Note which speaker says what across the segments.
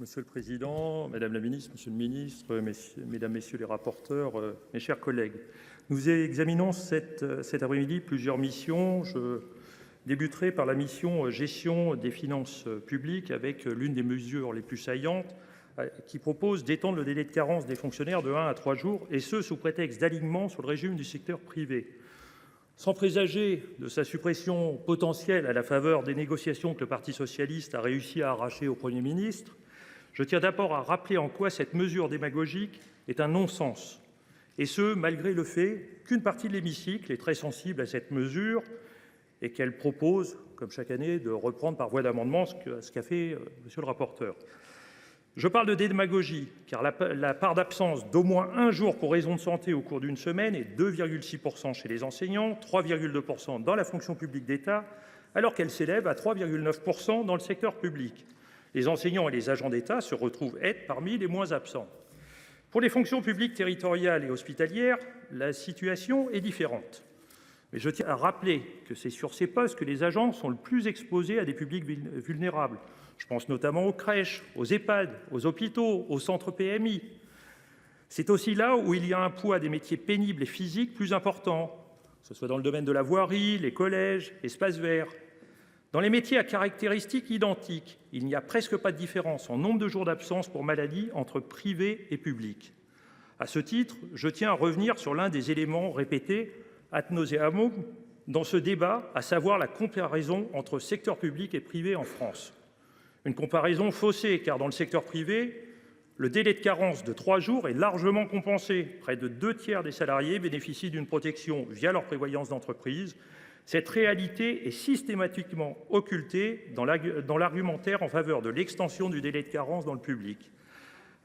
Speaker 1: Monsieur le président, madame la ministre, monsieur le ministre, mesdames, messieurs les rapporteurs, mes chers collègues, nous examinons cet après-midi plusieurs missions. Je débuterai par la mission gestion des finances publiques avec l'une des mesures les plus saillantes qui propose d'étendre le délai de carence des fonctionnaires de 1 à 3 jours, et ce sous prétexte d'alignement sur le régime du secteur privé. Sans présager de sa suppression potentielle à la faveur des négociations que le Parti socialiste a réussi à arracher au Premier ministre, je tiens d'abord à rappeler en quoi cette mesure démagogique est un non-sens. Et ce, malgré le fait qu'une partie de l'hémicycle est très sensible à cette mesure et qu'elle propose, comme chaque année, de reprendre par voie d'amendement ce qu'a fait monsieur le rapporteur. Je parle de démagogie, car la part d'absence d'au moins un jour pour raison de santé au cours d'une semaine est 2,6% chez les enseignants, 3,2% dans la fonction publique d'État, alors qu'elle s'élève à 3,9% dans le secteur public. Les enseignants et les agents d'État se retrouvent être parmi les moins absents. Pour les fonctions publiques territoriales et hospitalières, la situation est différente. Mais je tiens à rappeler que c'est sur ces postes que les agents sont le plus exposés à des publics vulnérables. Je pense notamment aux crèches, aux EHPAD, aux hôpitaux, aux centres PMI. C'est aussi là où il y a un poids des métiers pénibles et physiques plus important, que ce soit dans le domaine de la voirie, les collèges, espaces verts. Dans les métiers à caractéristiques identiques, il n'y a presque pas de différence en nombre de jours d'absence pour maladie entre privé et public. À ce titre, je tiens à revenir sur l'un des éléments répétés ad nauseam dans ce débat, à savoir la comparaison entre secteur public et privé en France. Une comparaison faussée, car dans le secteur privé, le délai de carence de 3 jours est largement compensé. Près de 2/3 des salariés bénéficient d'une protection via leur prévoyance d'entreprise. Cette réalité est systématiquement occultée dans l'argumentaire en faveur de l'extension du délai de carence dans le public.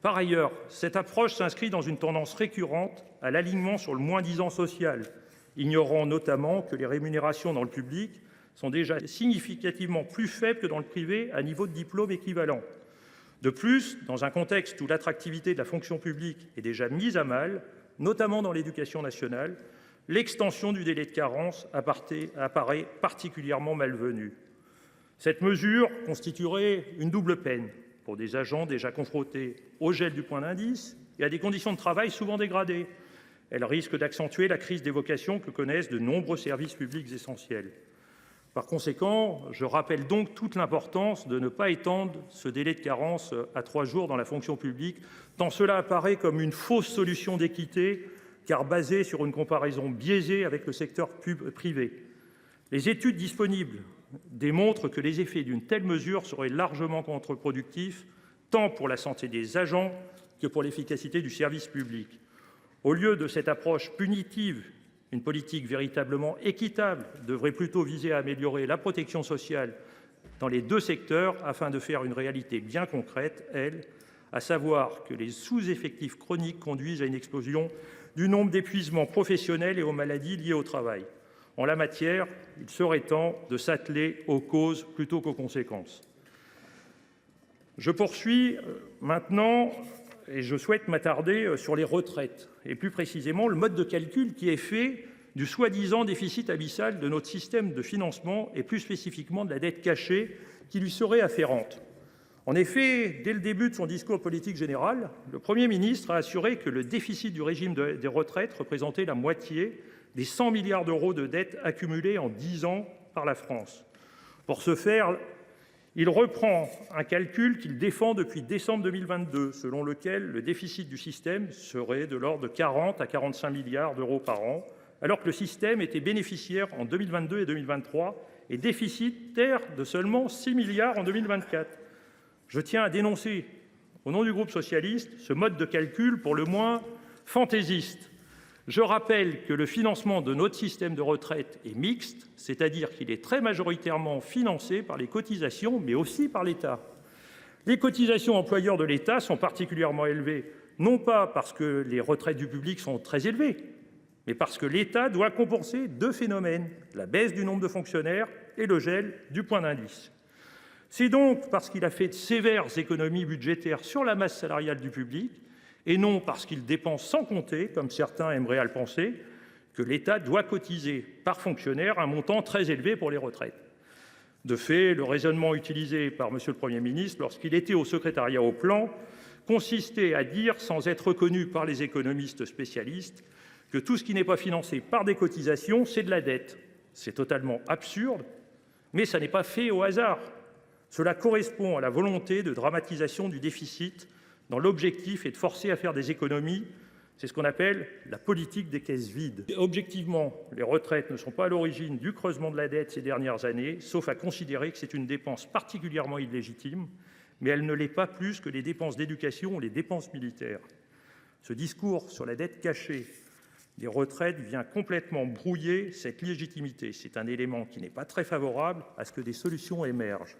Speaker 1: Par ailleurs, cette approche s'inscrit dans une tendance récurrente à l'alignement sur le moins-disant social, ignorant notamment que les rémunérations dans le public sont déjà significativement plus faibles que dans le privé à niveau de diplôme équivalent. De plus, dans un contexte où l'attractivité de la fonction publique est déjà mise à mal, notamment dans l'éducation nationale, l'extension du délai de carence apparaît particulièrement malvenue. Cette mesure constituerait une double peine pour des agents déjà confrontés au gel du point d'indice et à des conditions de travail souvent dégradées. Elle risque d'accentuer la crise des vocations que connaissent de nombreux services publics essentiels. Par conséquent, je rappelle donc toute l'importance de ne pas étendre ce délai de carence à 3 jours dans la fonction publique, tant cela apparaît comme une fausse solution d'équité, car basée sur une comparaison biaisée avec le secteur privé. Les études disponibles démontrent que les effets d'une telle mesure seraient largement contre-productifs, tant pour la santé des agents que pour l'efficacité du service public. Au lieu de cette approche punitive, une politique véritablement équitable devrait plutôt viser à améliorer la protection sociale dans les deux secteurs afin de faire une réalité bien concrète, à savoir que les sous-effectifs chroniques conduisent à une explosion du nombre d'épuisements professionnels et aux maladies liées au travail. En la matière, il serait temps de s'atteler aux causes plutôt qu'aux conséquences. Je poursuis maintenant et je souhaite m'attarder sur les retraites, et plus précisément le mode de calcul qui est fait du soi-disant déficit abyssal de notre système de financement et plus spécifiquement de la dette cachée qui lui serait afférente. En effet, dès le début de son discours politique général, le Premier ministre a assuré que le déficit du régime des retraites représentait la moitié des 100 milliards d'euros de dettes accumulées en 10 ans par la France. Pour ce faire, il reprend un calcul qu'il défend depuis décembre 2022, selon lequel le déficit du système serait de l'ordre de 40 à 45 milliards d'euros par an, alors que le système était bénéficiaire en 2022 et 2023 et déficitaire de seulement 6 milliards en 2024. Je tiens à dénoncer, au nom du groupe socialiste, ce mode de calcul pour le moins fantaisiste. Je rappelle que le financement de notre système de retraite est mixte, c'est-à-dire qu'il est très majoritairement financé par les cotisations, mais aussi par l'État. Les cotisations employeurs de l'État sont particulièrement élevées, non pas parce que les retraites du public sont très élevées, mais parce que l'État doit compenser deux phénomènes, la baisse du nombre de fonctionnaires et le gel du point d'indice. C'est donc parce qu'il a fait de sévères économies budgétaires sur la masse salariale du public, et non parce qu'il dépense sans compter, comme certains aimeraient à le penser, que l'État doit cotiser par fonctionnaire un montant très élevé pour les retraites. De fait, le raisonnement utilisé par M. le Premier ministre lorsqu'il était au secrétariat au plan consistait à dire, sans être reconnu par les économistes spécialistes, que tout ce qui n'est pas financé par des cotisations, c'est de la dette. C'est totalement absurde, mais ça n'est pas fait au hasard. Cela correspond à la volonté de dramatisation du déficit, dont l'objectif est de forcer à faire des économies. C'est ce qu'on appelle la politique des caisses vides. Objectivement, les retraites ne sont pas à l'origine du creusement de la dette ces dernières années, sauf à considérer que c'est une dépense particulièrement illégitime, mais elle ne l'est pas plus que les dépenses d'éducation ou les dépenses militaires. Ce discours sur la dette cachée des retraites vient complètement brouiller cette légitimité. C'est un élément qui n'est pas très favorable à ce que des solutions émergent.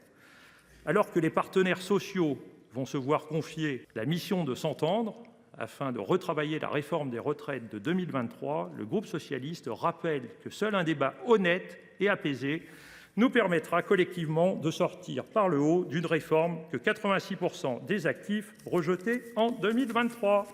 Speaker 1: Alors que les partenaires sociaux vont se voir confier la mission de s'entendre afin de retravailler la réforme des retraites de 2023, le groupe socialiste rappelle que seul un débat honnête et apaisé nous permettra collectivement de sortir par le haut d'une réforme que 86% des actifs rejetaient en 2023.